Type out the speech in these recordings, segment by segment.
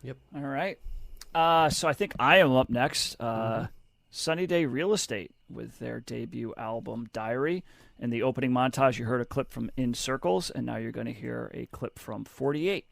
Yep. All right. So I think I am up next. Sunny Day Real Estate with their debut album Diary. In the opening montage, you heard a clip from In Circles, and now you're going to hear a clip from 48.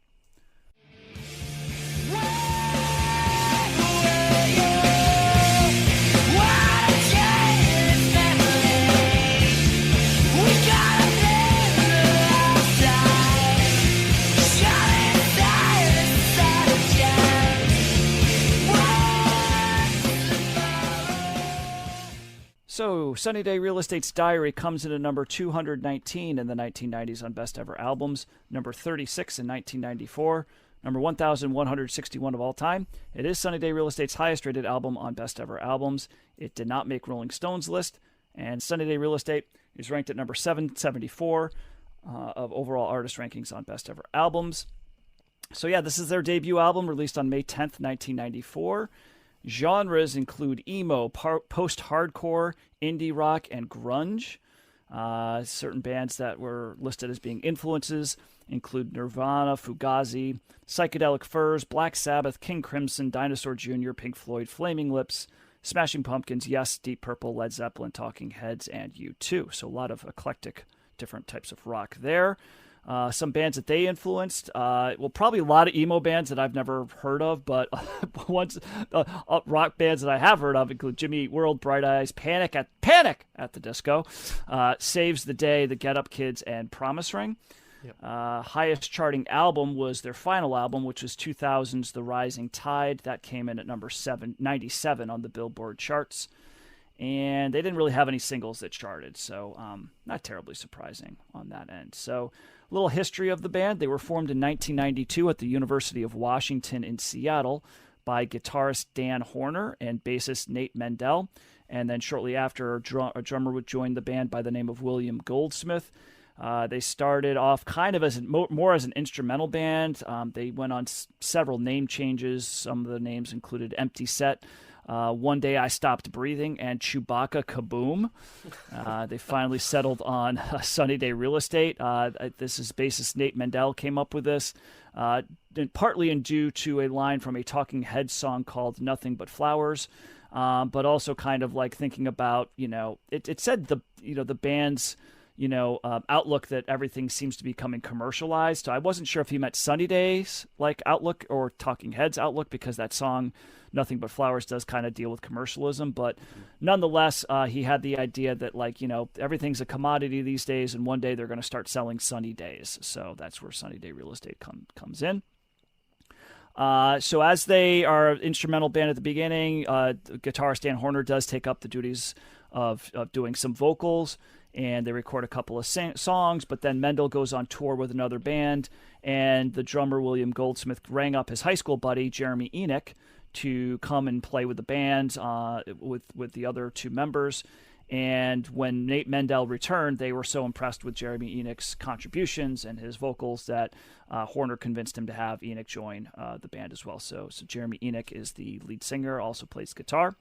So, Sunny Day Real Estate's Diary comes in at number 219 in the 1990s on Best Ever Albums, number 36 in 1994, number 1,161 of all time. It is Sunny Day Real Estate's highest rated album on Best Ever Albums. It did not make Rolling Stone's list, and Sunny Day Real Estate is ranked at number 774 of overall artist rankings on Best Ever Albums. So, yeah, this is their debut album released on May 10th, 1994. Genres include emo, post-hardcore, indie rock, and grunge. Certain bands that were listed as being influences include Nirvana, Fugazi, Psychedelic Furs, Black Sabbath, King Crimson, Dinosaur Jr., Pink Floyd, Flaming Lips, Smashing Pumpkins, Yes, Deep Purple, Led Zeppelin, Talking Heads, and U2. So a lot of eclectic different types of rock there. Some bands that they influenced, probably a lot of emo bands that I've never heard of, but rock bands that I have heard of include Jimmy Eat World, Bright Eyes, Panic at the Disco, Saves the Day, The Get Up Kids, and Promise Ring. Yep. Highest charting album was their final album, which was 2000's The Rising Tide. That came in at number 97 on the Billboard charts. And they didn't really have any singles that charted, so not terribly surprising on that end. So, a little history of the band. They were formed in 1992 at the University of Washington in Seattle by guitarist Dan Horner and bassist Nate Mendel. And then shortly after, a drummer would join the band by the name of William Goldsmith. They started off kind of as more as an instrumental band. They went on several name changes. Some of the names included Empty Set, One Day I Stopped Breathing, and Chewbacca Kaboom. They finally settled on Sunny Day Real Estate. This is bassist Nate Mendel came up with this, partly due to a line from a Talking Heads song called Nothing But Flowers, but also kind of like thinking about, it said the band's outlook that everything seems to be becoming commercialized. So I wasn't sure if he meant Sunny Days like outlook or Talking Heads outlook, because that song Nothing But Flowers does kind of deal with commercialism. But nonetheless, he had the idea that everything's a commodity these days, and one day they're going to start selling sunny days. So that's where Sunny Day Real Estate comes in. So as they are an instrumental band at the beginning, guitarist Dan Horner does take up the duties of doing some vocals, and they record a couple of songs, but then Mendel goes on tour with another band, and the drummer William Goldsmith rang up his high school buddy Jeremy Enoch to come and play with the band with the other two members. And when Nate Mendel returned, they were so impressed with Jeremy Enoch's contributions and his vocals that Horner convinced him to have Enoch join the band as well. So Jeremy Enoch is the lead singer, also plays guitar.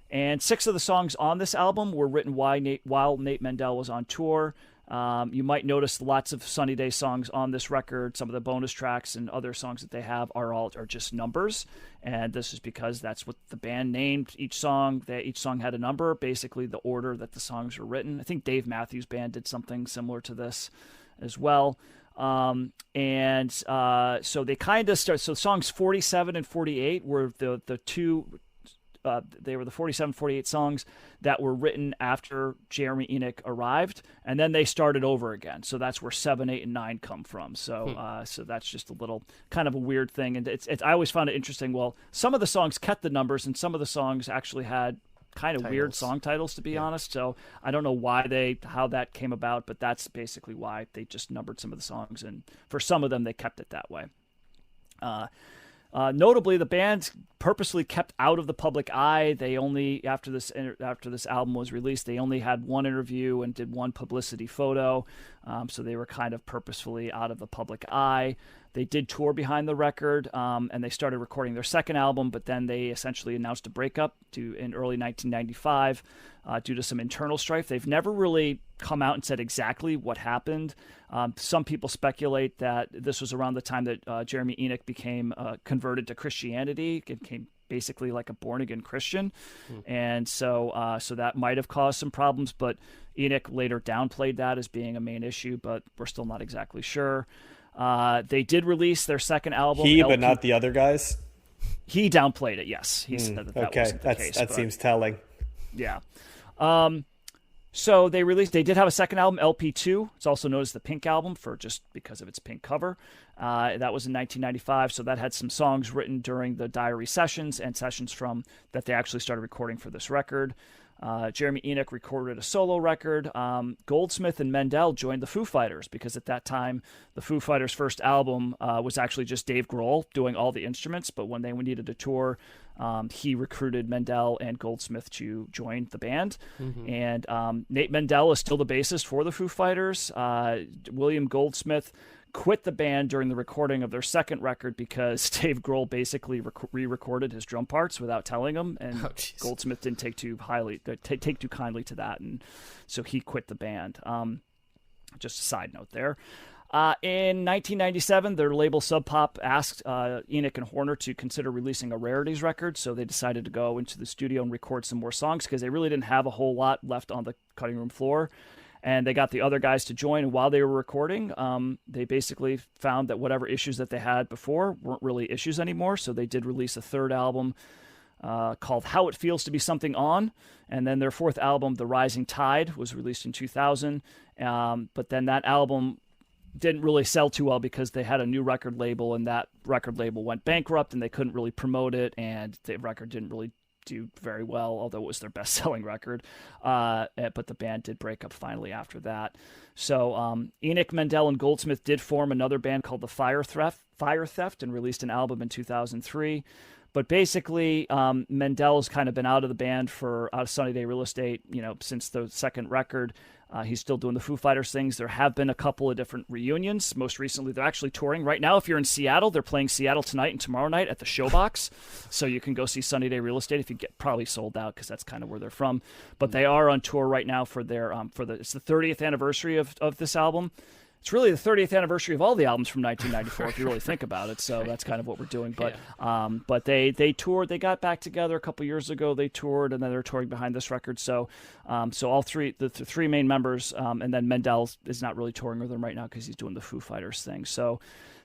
And 6 of the songs on this album were written while Nate Mendel was on tour. You might notice lots of Sunny Day songs on this record. Some of the bonus tracks and other songs that they have are just numbers, and this is because that's what the band named each song. Each song had a number, basically the order that the songs were written. I think Dave Matthews Band did something similar to this as well. So they kind of start. So songs 47 and 48 were the two. They were the 47, 48 songs that were written after Jeremy Enoch arrived, and then they started over again. So that's where 7, 8, and 9 come from. So so that's just a little kind of a weird thing. And I always found it interesting. Well, some of the songs kept the numbers, and some of the songs actually had kind of weird song titles, to be honest. So I don't know how that came about, but that's basically why they just numbered some of the songs, and for some of them they kept it that way. Notably, the band purposely kept out of the public eye. They only, after this album was released, they only had one interview and did one publicity photo. So they were kind of purposefully out of the public eye. They did tour behind the record, and they started recording their second album, but then they essentially announced a breakup in early 1995 due to some internal strife. They've never really come out and said exactly what happened. Some people speculate that this was around the time that Jeremy Enoch became converted to Christianity, became basically like a born-again Christian. And so that might have caused some problems, but Enoch later downplayed that as being a main issue, but we're still not exactly sure. They did release their second album. But not the other guys? He downplayed it, yes. He said that wasn't the case. That seems telling. Yeah. So they did have a second album, LP2. It's also known as the Pink Album just because of its pink cover. That was in 1995, so that had some songs written during the diary sessions and sessions from that they actually started recording for this record. Jeremy Enoch recorded a solo record. Goldsmith and Mendel joined the Foo Fighters because at that time, the Foo Fighters' first album was actually just Dave Grohl doing all the instruments, but when they needed a tour, he recruited Mendel and Goldsmith to join the band. And Nate Mendel is still the bassist for the Foo Fighters. William Goldsmith quit the band during the recording of their second record because Dave Grohl basically re-recorded his drum parts without telling him, and Goldsmith didn't take too kindly to that, and so he quit the band. Just a side note there. In 1997, their label Sub Pop asked Enoch and Horner to consider releasing a rarities record, so they decided to go into the studio and record some more songs because they really didn't have a whole lot left on the cutting room floor. And they got the other guys to join, and while they were recording, they basically found that whatever issues that they had before weren't really issues anymore, so they did release a third album called How It Feels to Be Something On, and then their fourth album, The Rising Tide, was released in 2000, but then that album didn't really sell too well because they had a new record label, and that record label went bankrupt, and they couldn't really promote it, and the record didn't really do very well, although it was their best-selling record. But the band did break up finally after that. So Enoch, Mendel, and Goldsmith did form another band called the Fire Theft and released an album in 2003. But basically, Mendel's kind of been out of the band out of Sunny Day Real Estate, since the second record. He's still doing the Foo Fighters things. There have been a couple of different reunions. Most recently, they're actually touring right now. If you're in Seattle, they're playing Seattle tonight and tomorrow night at the Showbox. So you can go see Sunny Day Real Estate if you get probably sold out because that's kind of where they're from. But they are on tour right now for their it's the 30th anniversary of this album. It's really the 30th anniversary of all the albums from 1994, if you really think about it. So that's kind of what we're doing. But but they toured. They got back together a couple years ago. They toured, and then they're touring behind this record. So all three, the three main members, and then Mendel is not really touring with them right now because he's doing the Foo Fighters thing. So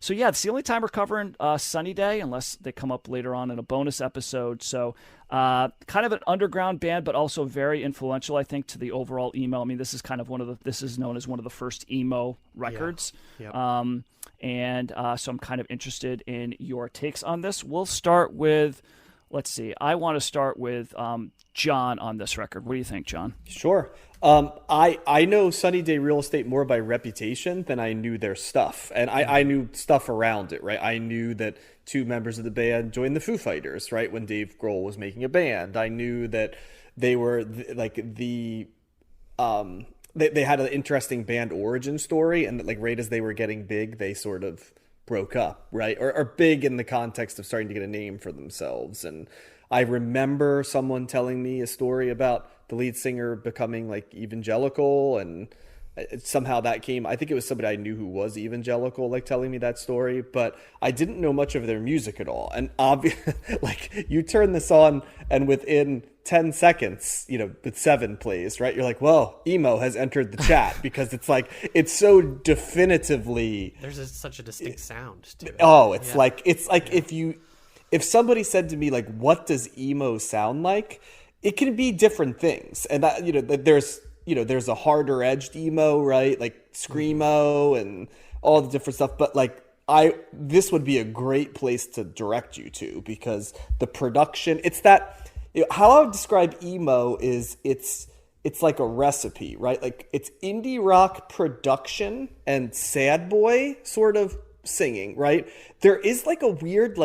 yeah, it's the only time we're covering Sunny Day, unless they come up later on in a bonus episode. So kind of an underground band, but also very influential, I think, to the overall emo. I mean, this is kind of this is known as one of the first emo records. Yeah. Yep. So I'm kind of interested in your takes on this. We'll start with, let's see, I want to start with John on this record. What do you think, John? Sure. I know Sunny Day Real Estate more by reputation than I knew their stuff. And I knew stuff around it, right? I knew that two members of the band joined the Foo Fighters, right? When Dave Grohl was making a band. I knew that they were they had an interesting band origin story, and that right as they were getting big, they sort of broke up, right? Or big in the context of starting to get a name for themselves. And I remember someone telling me a story about the lead singer becoming evangelical, and somehow that came, I think it was somebody I knew who was evangelical, telling me that story, but I didn't know much of their music at all. And you turn this on, and within 10 seconds, the 7 plays, right? You're like, well, emo has entered the chat because it's so definitively. There's such a distinct sound to it. Oh, it's if somebody said to me, what does emo sound like? It can be different things. And that, there's a harder edged emo, right? Screamo and all the different stuff. But this would be a great place to direct you to, because the production, it's that, how I would describe emo is it's like a recipe, right? It's indie rock production and sad boy sort of singing, right? There is a weird,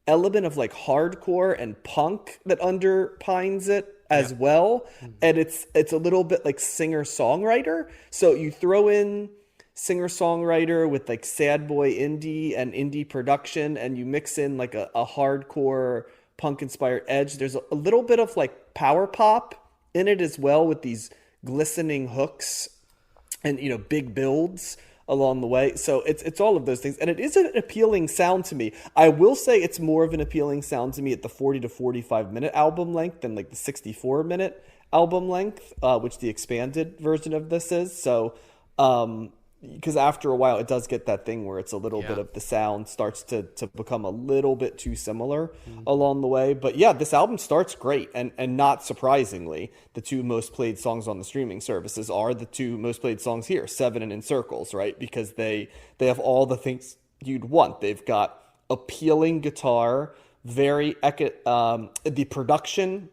element of hardcore and punk that underpins it as well. And it's a little bit like singer-songwriter. So you throw in singer-songwriter with like sad boy indie and indie production, and you mix in like a hardcore punk-inspired edge. There's a little bit of like power pop in it as well, with these glistening hooks and, you know, big builds along the way. So it's all of those things, and it is an appealing sound to me. I will say it's more of an appealing sound to me at the 40 to 45 minute album length than like the 64 minute album length, which the expanded version of this is. So because after a while it does get that thing where it's a little bit of the sound starts to become a little bit too similar along the way. But yeah, this album starts great, and not surprisingly, the two most played songs on the streaming services are the two most played songs here, Seven and In Circles, right? Because they have all the things you'd want. They've got appealing guitar, the production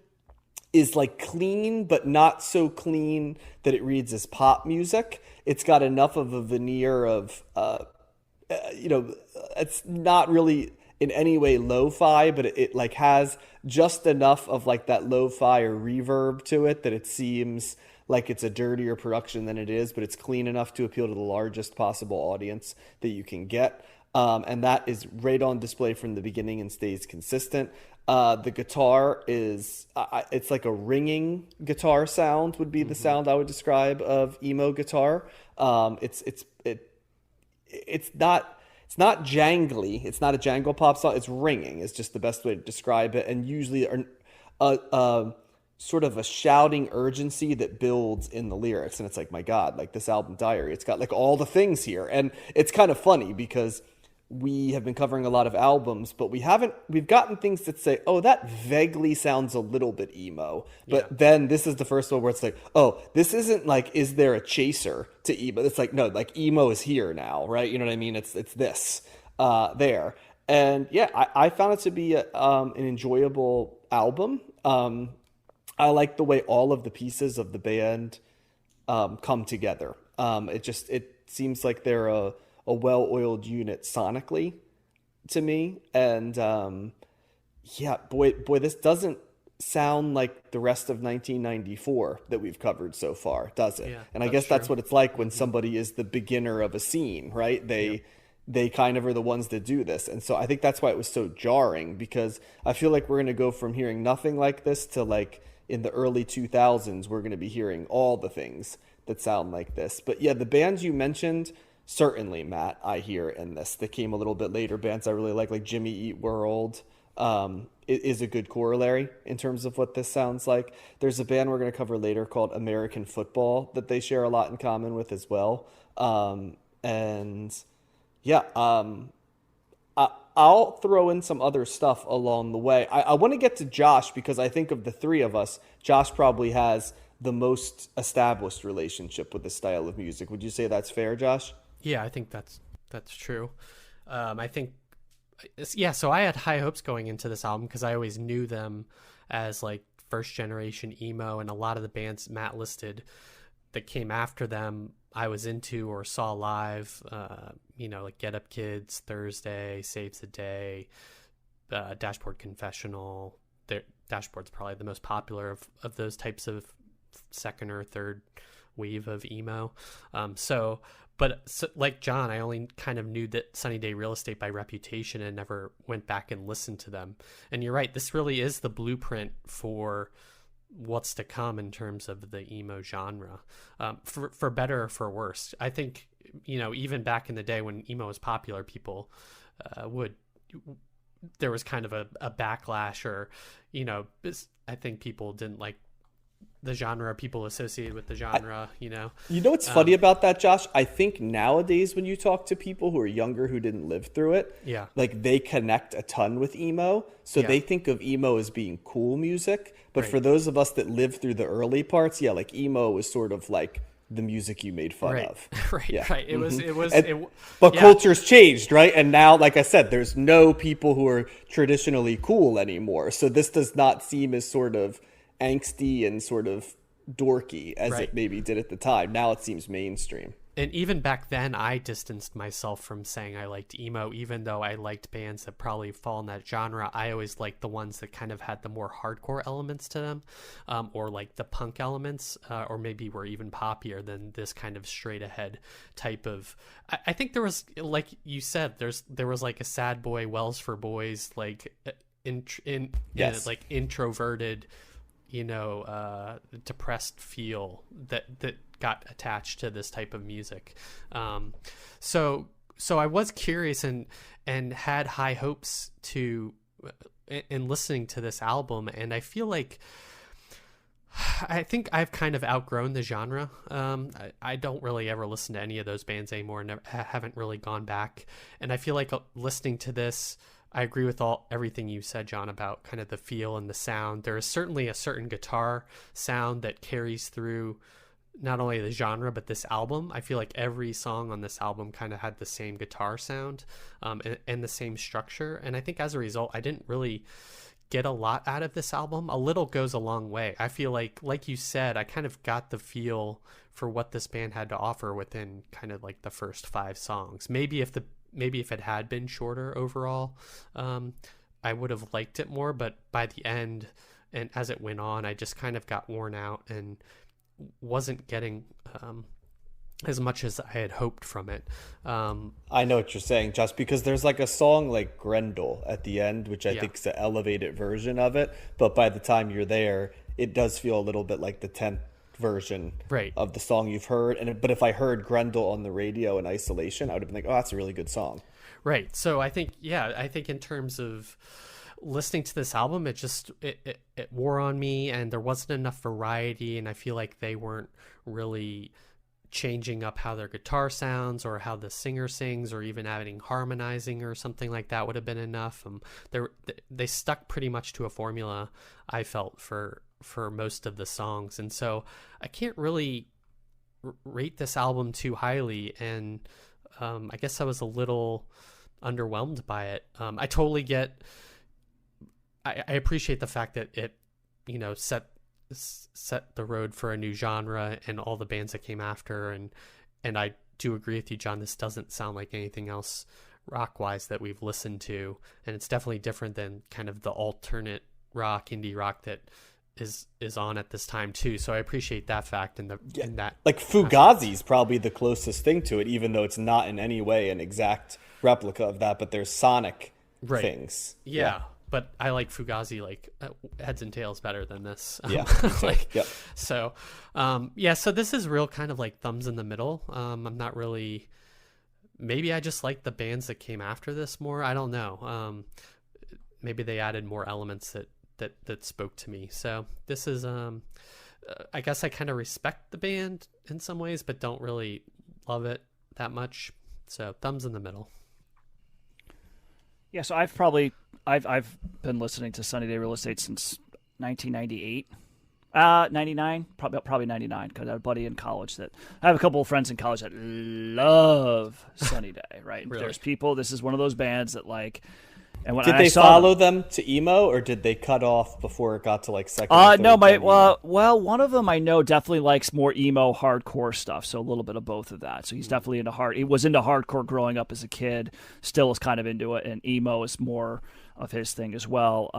is like clean, but not so clean that it reads as pop music. It's got enough of a veneer of, it's not really in any way lo-fi, but it like has just enough of like that lo-fi or reverb to it that it seems like it's a dirtier production than it is, but it's clean enough to appeal to the largest possible audience that you can get. And that is right on display from the beginning and stays consistent. The guitar is, it's like a ringing guitar sound would be the sound I would describe of emo guitar. It's not jangly. It's not a jangle pop song. It's ringing is just the best way to describe it. And usually sort of a shouting urgency that builds in the lyrics. And it's like, my God, like this album Diary, it's got like all the things here. And it's kind of funny because we have been covering a lot of albums, but we've gotten things that say, oh, that vaguely sounds a little bit emo. But then this is the first one where it's like, oh, this isn't like, is there a chaser to emo? It's like, no, like emo is here now, right? You know what I mean? It's this there. And yeah, I found it to be an enjoyable album. I like the way all of the pieces of the band come together. It seems like they're a well-oiled unit sonically to me. And boy, this doesn't sound like the rest of 1994 that we've covered so far, does it? Yeah, and I guess that's what it's like when somebody is the beginner of a scene, right? They kind of are the ones that do this. And so I think that's why it was so jarring, because I feel like we're going to go from hearing nothing like this to like in the early 2000s, we're going to be hearing all the things that sound like this. But yeah, the bands you mentioned, certainly, Matt, I hear in this that came a little bit later. Bands I really like Jimmy Eat World, is a good corollary in terms of what this sounds like. There's a band we're going to cover later called American Football that they share a lot in common with as well. I'll throw in some other stuff along the way. I want to get to Josh because I think of the three of us, Josh probably has the most established relationship with this style of music. Would you say that's fair, Josh? Yeah, I think that's true. I think, so I had high hopes going into this album because I always knew them as like first generation emo, and a lot of the bands Matt listed that came after them I was into or saw live, like Get Up Kids, Thursday, Saves the Day, Dashboard Confessional. Dashboard's probably the most popular of those types of second or third wave of emo. But like John, I only kind of knew that Sunny Day Real Estate by reputation and never went back and listened to them. And you're right, this really is the blueprint for what's to come in terms of the emo genre, for better or for worse. I think, even back in the day when emo was popular, people there was kind of a backlash, or, I think people didn't like the genre, people associated with the genre, You know what's funny about that, Josh? I think nowadays when you talk to people who are younger who didn't live through it, like they connect a ton with emo. So they think of emo as being cool music. But for those of us that lived through the early parts, like emo was sort of like the music you made fun of. Right. But culture's changed, right? And now, like I said, there's no people who are traditionally cool anymore. So this does not seem as sort of angsty and sort of dorky as it maybe did at the time. Now it seems mainstream. and even back then, I distanced myself from saying I liked emo, even though I liked bands that probably fall in that genre. I always liked the ones that kind of had the more hardcore elements to them, or like the punk elements, or maybe were even poppier than this kind of straight ahead type of. I think there was, like you said, there was like a sad boy Wells for Boys, like like introverted, depressed feel that got attached to this type of music. So I was curious and had high hopes in listening to this album. And I feel like, I think I've kind of outgrown the genre. I don't really ever listen to any of those bands anymore, and haven't really gone back. And I feel like listening to this, I agree with everything you said, John, about kind of the feel and the sound. There is certainly a certain guitar sound that carries through not only the genre, but this album. I feel like every song on this album kind of had the same guitar sound, and the same structure. And I think as a result, I didn't really get a lot out of this album. A little goes a long way. I feel like you said, I kind of got the feel for what this band had to offer within kind of like the first 5 songs. Maybe if it had been shorter overall, I would have liked it more. But by the end, and as it went on, I just kind of got worn out and wasn't getting as much as I had hoped from it. I know what you're saying, just because there's like a song like Grendel at the end, which I think is an elevated version of it. But by the time you're there, it does feel a little bit like the 10th version of the song you've heard. But if I heard Grendel on the radio in isolation, I would have been like, oh, that's a really good song. Right. So I think in terms of listening to this album, it wore on me, and there wasn't enough variety, and I feel like they weren't really changing up how their guitar sounds or how the singer sings, or even adding harmonizing or something like that would have been enough. They stuck pretty much to a formula, I felt, for most of the songs, and so I can't really rate this album too highly, and I guess I was a little underwhelmed by it. I totally get. I appreciate the fact that it, set the road for a new genre and all the bands that came after, and I do agree with you, John. This doesn't sound like anything else rock-wise that we've listened to, and it's definitely different than kind of the alternate rock, indie rock that is on at this time too. So I appreciate that fact, and that like Fugazi is probably the closest thing to it, even though it's not in any way an exact replica of that. But there's sonic things. Yeah. But I like Fugazi heads and tails better than this. So this is real kind of like thumbs in the middle. I'm not really. Maybe I just like the bands that came after this more. I don't know. Maybe they added more elements that spoke to me. So this is I guess I kind of respect the band in some ways, but don't really love it that much. So thumbs in the middle. Yeah, so I've been listening to Sunny Day Real Estate since 1998. 99, probably 99, because I had a buddy in college I have a couple of friends in college that love Sunny Day, right? Really? There's people, this is one of those bands that and when did I they saw follow them to emo, or did they cut off before it got to like second? Or third one of them I know definitely likes more emo hardcore stuff, so a little bit of both of that. So he's definitely he was into hardcore growing up as a kid, still is kind of into it, and emo is more of his thing as well.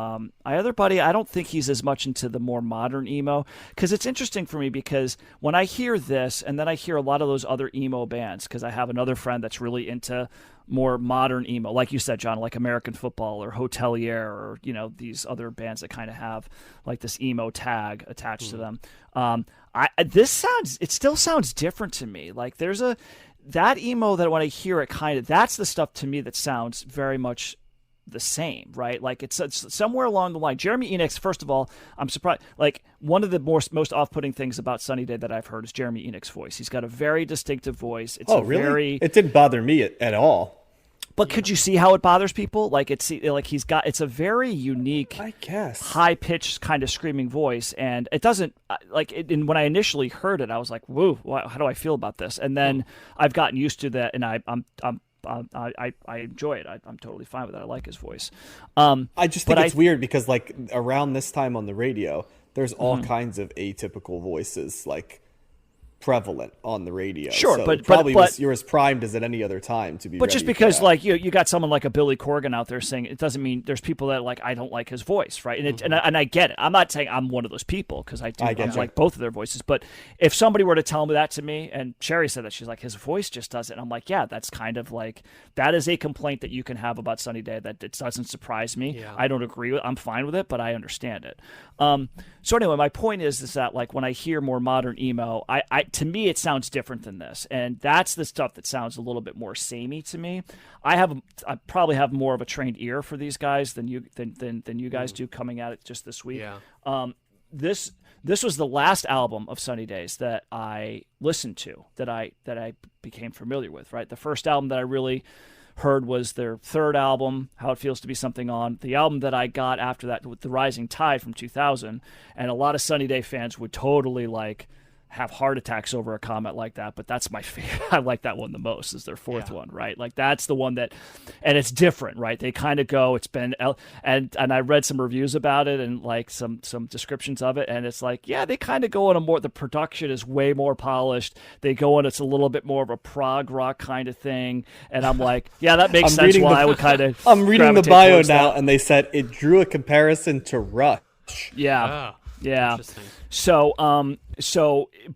My other buddy, I don't think he's as much into the more modern emo, because it's interesting for me, because when I hear this and then I hear a lot of those other emo bands, because I have another friend that's really into more modern emo, like you said, John, like American Football or Hotelier, or these other bands that kind of have like this emo tag attached to them. It still sounds different to me. Like there's that emo that when I hear it, that's the stuff to me that sounds very much the same, right? Like it's somewhere along the line. Jeremy Enix, first of all, I'm surprised. Like one of the most off-putting things about Sunny Day that I've heard is Jeremy Enix's voice. He's got a very distinctive voice. It's really? It didn't bother me at all. But could you see how it bothers people? It's a very unique, I guess, high pitched kind of screaming voice, and it doesn't and when I initially heard it, I was like, "Whoa, how do I feel about this?" And then I've gotten used to that, and I enjoy it. I'm totally fine with it. I like his voice. I just think it's weird because like around this time on the radio, there's all kinds of atypical voices. Like prevalent on the radio. Sure, so but you're as primed as at any other time to be. But just because like you got someone like a Billy Corgan out there saying it doesn't mean there's people that like I don't like his voice, right? And and I get it. I'm not saying I'm one of those people because I like both of their voices. But if somebody were to tell me that to me, and Sherry said that she's like his voice just doesn't. I'm like, yeah, that's kind of like that is a complaint that you can have about Sunny Day that it doesn't surprise me. Yeah. I don't agree with. I'm fine with it, but I understand it. So anyway, my point is that like when I hear more modern emo, I to me it sounds different than this, and that's the stuff that sounds a little bit more samey to me. I probably have more of a trained ear for these guys than you guys do coming at it just this week. Yeah. This was the last album of Sunny Days that I listened to, that I became familiar with, right? The first album that I really heard was their third album, How It Feels to Be Something On. The album that I got after that with The Rising Tide from 2000, and a lot of Sunny Day fans would totally like have heart attacks over a comment like that, but that's my favorite. I like that one the most, is their fourth one, right? Like that's the one that, and it's different, right? They kind of go, it's been, and I read some reviews about it and like some descriptions of it, and it's like, yeah, they kind of go on a more, the production is way more polished. They go on, it's a little bit more of a prog rock kind of thing, and I'm like, yeah, that makes sense why I would kind of I'm reading the bio now, and they said it drew a comparison to Rush. Yeah. Yeah.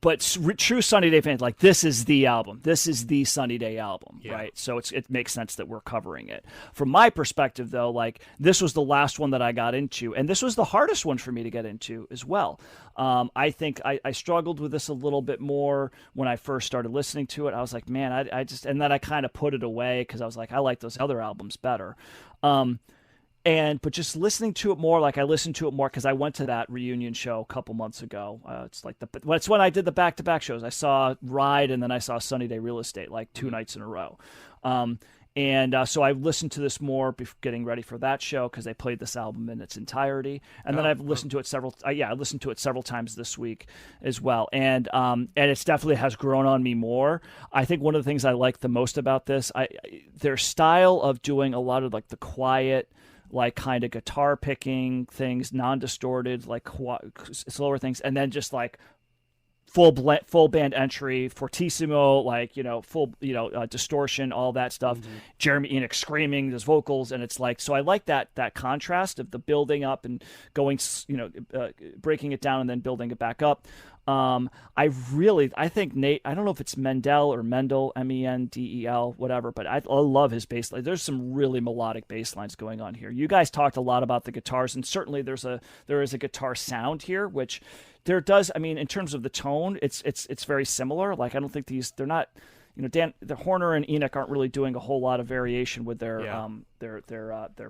But true Sunny Day fans, like this is the album. This is the Sunny Day album, right? So it makes sense that we're covering it. From my perspective, though, like this was the last one that I got into, and this was the hardest one for me to get into as well. I think I struggled with this a little bit more when I first started listening to it. I was like, man, I just, and then I kind of put it away because I was like, I like those other albums better. But just listening to it more, like I listened to it more because I went to that reunion show a couple months ago. It's when I did the back-to-back shows. I saw Ride and then I saw Sunny Day Real Estate like 2 nights in a row. So I listened to this more getting ready for that show because they played this album in its entirety. And then I've listened to it I listened to it several times this week as well. And it's definitely has grown on me more. I think one of the things I like the most about this, their style of doing a lot of like the quiet, like kind of guitar picking things, non-distorted, like slower things, and then just like full band entry, fortissimo, like full distortion, all that stuff. Jeremy Enoch screaming his vocals, and it's like, so I like that contrast of the building up and going, breaking it down and then building it back up. I think Nate, I don't know if it's Mendel or Mendel, Mendel, whatever, but I love his bass line. There's some really melodic bass lines going on here. You guys talked a lot about the guitars, and certainly there is a guitar sound here, which there does. I mean, in terms of the tone, it's very similar. Like I don't think they're not, the Horner and Enoch aren't really doing a whole lot of variation with their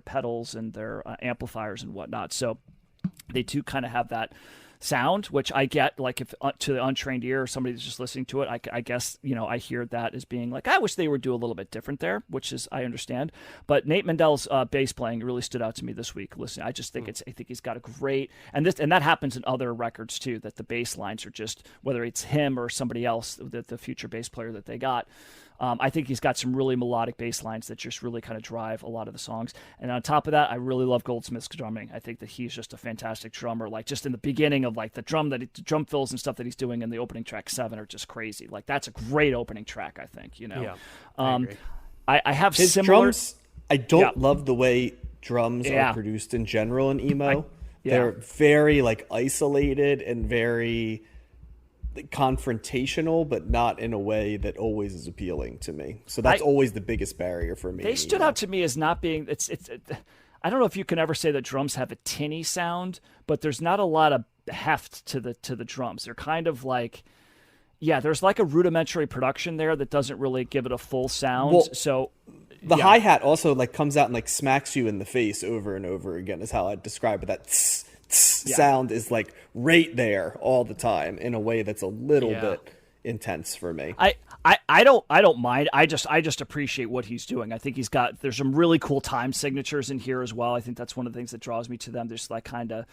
pedals and their amplifiers and whatnot. So they do kind of have that sound, which I get, like if to the untrained ear or somebody that's just listening to it, I guess I hear that as being like, I wish they would do a little bit different there, which is, I understand. But Nate Mendel's bass playing really stood out to me this week. Listen, I just think I think he's got a great, and that happens in other records too, that the bass lines are just, whether it's him or somebody else, the future bass player that they got. I think he's got some really melodic bass lines that just really kind of drive a lot of the songs. And on top of that, I really love Goldsmith's drumming. I think that he's just a fantastic drummer. Like just in the beginning of like the drum fills and stuff that he's doing in the opening track 7 are just crazy. Like that's a great opening track, I think, Yeah, I have his similar drums. I don't love the way drums are produced in general in emo. They're very like isolated and very confrontational, but not in a way that always is appealing to me. So that's always the biggest barrier for me. They stood out to me as not being. I don't know if you can ever say that drums have a tinny sound, but there's not a lot of heft to the drums. They're kind of like, there's like a rudimentary production there that doesn't really give it a full sound. Well, so the hi-hat also like comes out and like smacks you in the face over and over again is how I'd describe it. That sound is like right there all the time in a way that's a little bit intense for me. I don't mind. I just appreciate what he's doing. I think there's some really cool time signatures in here as well. I think that's one of the things that draws me to them. There's like kind of,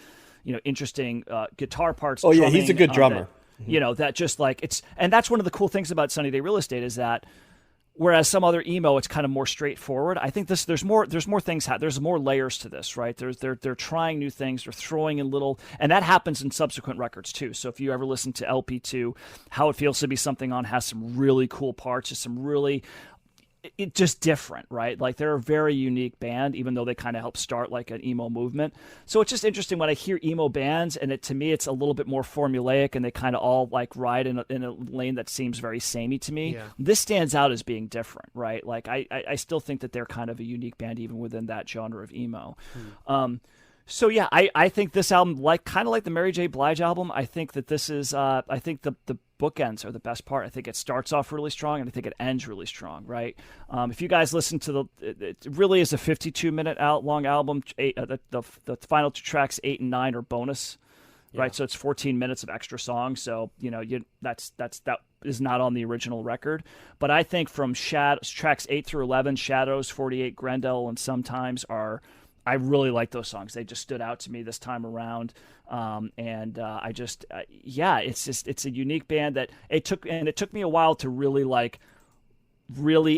interesting guitar parts. Oh yeah, he's a good drummer. That just like and that's one of the cool things about Sunny Day Real Estate is that Whereas some other emo, it's kind of more straightforward. I think there's more things, there's more layers to this, right? They're trying new things, they're throwing in little, and that happens in subsequent records too. So if you ever listen to LP2, How It Feels to Be Something On has some really cool parts, just some really, it just different, right? Like they're a very unique band, even though they kind of help start like an emo movement. So it's just interesting when I hear emo bands, and to me, it's a little bit more formulaic, and they kind of all like ride in a lane that seems very samey to me. Yeah. This stands out as being different, right? Like I still think that they're kind of a unique band even within that genre of emo. So yeah, I think this album, kind of like the Mary J. Blige album, I think that this is, I think the bookends are the best part. I think it starts off really strong, and I think it ends really strong, right? If you guys listen to it really is a 52-minute long album. The final 2 tracks, 8 and 9, are bonus, right? So it's 14 minutes of extra songs. So that is not on the original record. But I think from tracks 8 through 11, Shadows, 48, Grendel, and Sometimes I really like those songs. They just stood out to me this time around. It's a unique band that it took me a while to really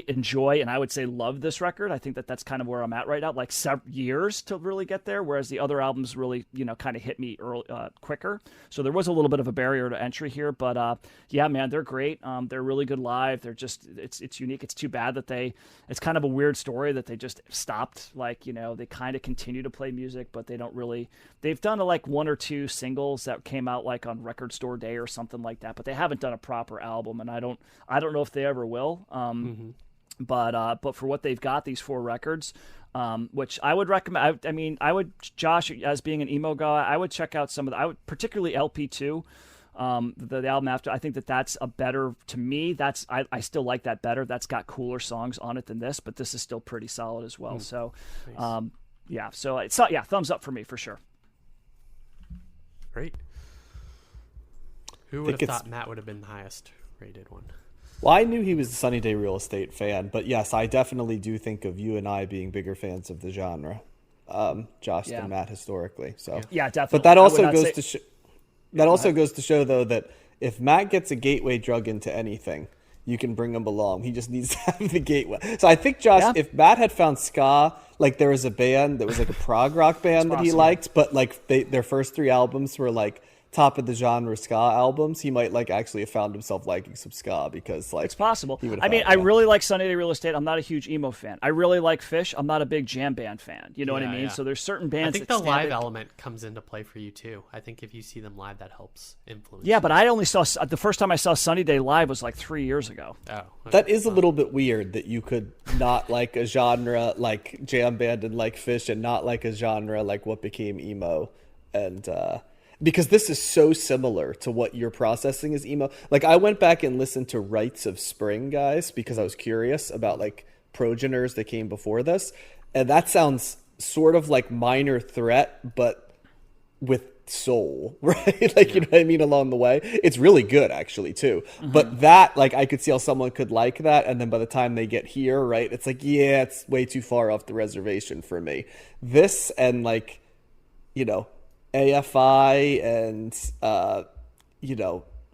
enjoy, and I would say love this record. I think that's kind of where I'm at right now, like years to really get there, whereas the other albums really, kind of hit me quicker. So there was a little bit of a barrier to entry here, but yeah, man, they're great. They're really good live. They're just, it's unique. It's too bad that it's kind of a weird story that they just stopped. They kind of continue to play music, but they don't really, they've done like 1 or 2 singles that came out like on Record Store Day or something like that, but they haven't done a proper album, and I don't know if they ever will. But for what they've got, these 4 records, which I would recommend. I would, Josh, as being an emo guy, I would check out particularly LP2, the album after. I think that's a better, to me, I still like that better. That's got cooler songs on it than this, but this is still pretty solid as well. So, nice. So thumbs up for me for sure. Great. Who would have thought Matt would have been the highest rated one? Well, I knew he was a Sunny Day Real Estate fan, but yes, I definitely do think of you and I being bigger fans of the genre, Josh, than Matt historically. So yeah, definitely. But that also goes to show though that if Matt gets a gateway drug into anything, you can bring him along. He just needs to have the gateway. So I think, Josh, if Matt had found ska, like there was a band that was like a prog rock band that he liked, but like their first 3 albums were like top of the genre ska albums, he might like actually have found himself liking some ska, because like it's possible. I really like Sunny Day Real Estate. I'm not a huge emo fan. I really like Fish. I'm not a big jam band fan. You know what I mean? Yeah. So there's certain bands. I think the live element comes into play for you too. I think if you see them live, that helps influence. Yeah, but I only saw the first time I saw Sunny Day live was like 3 years ago. Oh, okay. That is a little bit weird that you could not like a genre like jam band and like Fish, and not like a genre like what became emo, and because this is so similar to what you're processing as emo. Like I went back and listened to Rites of Spring, guys, because I was curious about like progeners that came before this. And that sounds sort of like Minor Threat, but with soul, right? Like, you know what I mean? Along the way, it's really good actually too. But that, like, I could see how someone could like that. And then by the time they get here, right, it's like, yeah, it's way too far off the reservation for me. This and like, AFI and,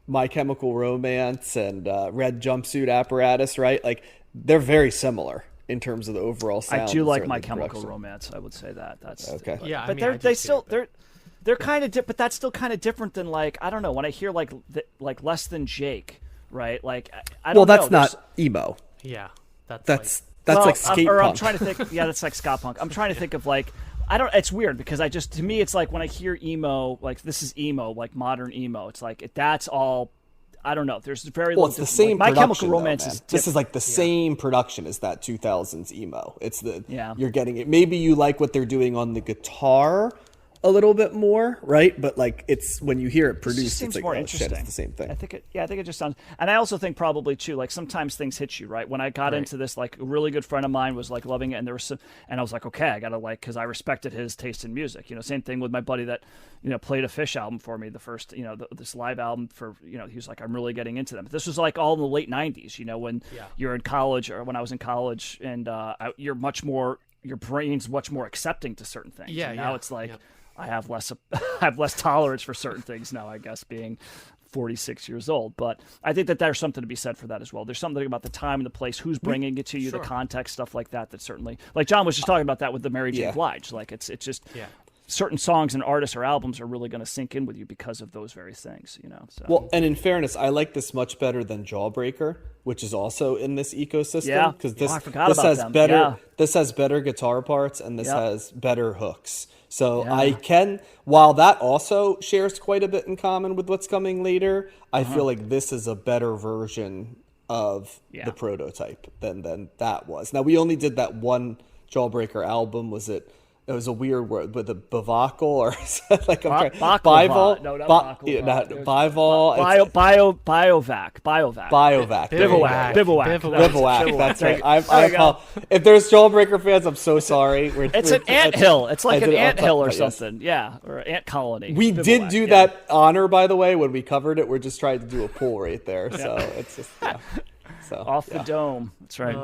My Chemical Romance and Red Jumpsuit Apparatus, right? Like, they're very similar in terms of the overall sound. I do like My Chemical Romance. I would say that. That's okay. Yeah, but they're kind of but that's still kind of different than like, I don't know, when I hear like Less Than Jake, right? Like I don't know. Well, that's not emo. Yeah, that's like skate punk. I'm trying to think. Yeah, that's like ska punk. I'm trying to think of like. It's weird because to me, it's like when I hear emo, like this is emo, like modern emo. It's like, that's all, I don't know. There's very it's the same like, My production, Chemical Romance is different. This is like the same production as that 2000s emo. It's you're getting it. Maybe you like what they're doing on the guitar a little bit more, right? But like, it's when you hear it produced, it's like, more oh interesting. shit, it's the same thing. I think it just sounds, and I also think probably too, like sometimes things hit you, right? When I got into this, like a really good friend of mine was like loving it, and there was and I was like, okay, I gotta like, because I respected his taste in music. Same thing with my buddy that played a Fish album for me, the first this live album for he was like, I'm really getting into them. This was like all in the late 90s, when you're in college, or when I was in college, and you're much more, your brain's much more accepting to certain things. Now it's like, I have less I have less tolerance for certain things now, I guess, being 46 years old. But I think that there's something to be said for that as well. There's something about the time and the place, who's bringing it to you, the context, stuff like that. That certainly, like John was just talking about that with the Mary J. Blige. Like it's just certain songs and artists or albums are really going to sink in with you because of those very things, you know. So. Well, and in fairness, I like this much better than Jawbreaker, which is also in this ecosystem. Yeah, because I forgot about has them. better. Yeah. This has better guitar parts, and this has better hooks. So I can, while that also shares quite a bit in common with what's coming later, I feel like this is a better version of the prototype than that was. Now, we only did that one Jawbreaker album. It was a weird word with a bivakal or like a bival. No, not baklava. Bival. Biovac. Bivouac. That's right. If there's Jawbreaker fans, I'm so sorry. It's an anthill. It's like an anthill or something. Yeah, or an ant colony. We did do that honor, by the way, when we covered it. We're just trying to do a pool right there. So it's just so off the dome. That's right.